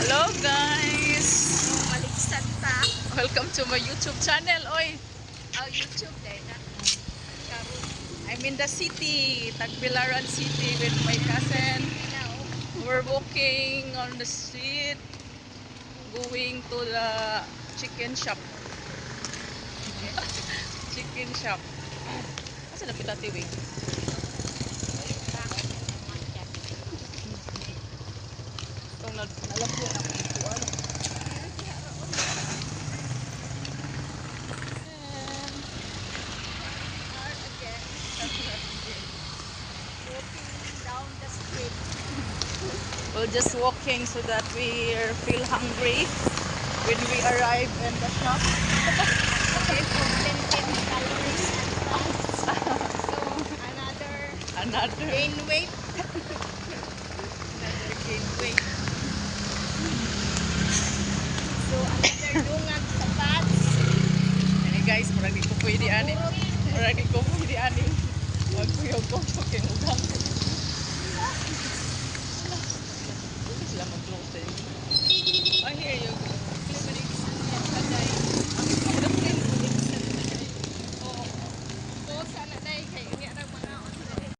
Hello guys! Maligsan ta. Welcome to my YouTube channel. Oy, Oh, YouTube dahil na. Karoon. I'm in the city, Tagbilaran City with my cousin. We're walking on the street going to the chicken shop. Chicken shop. Asa na kita tiwing? Itong nalagyan ako dito. Ano? Down the street. We're just walking so that we feel hungry when we arrive in the shop. Okay, for 10 calories. So, Another gain weight. gain weight. So, another dungag sa pads. Hey guys, murag di ko pwede ani. Murag di ko pwede ani. Magkuyog ko kay ugang.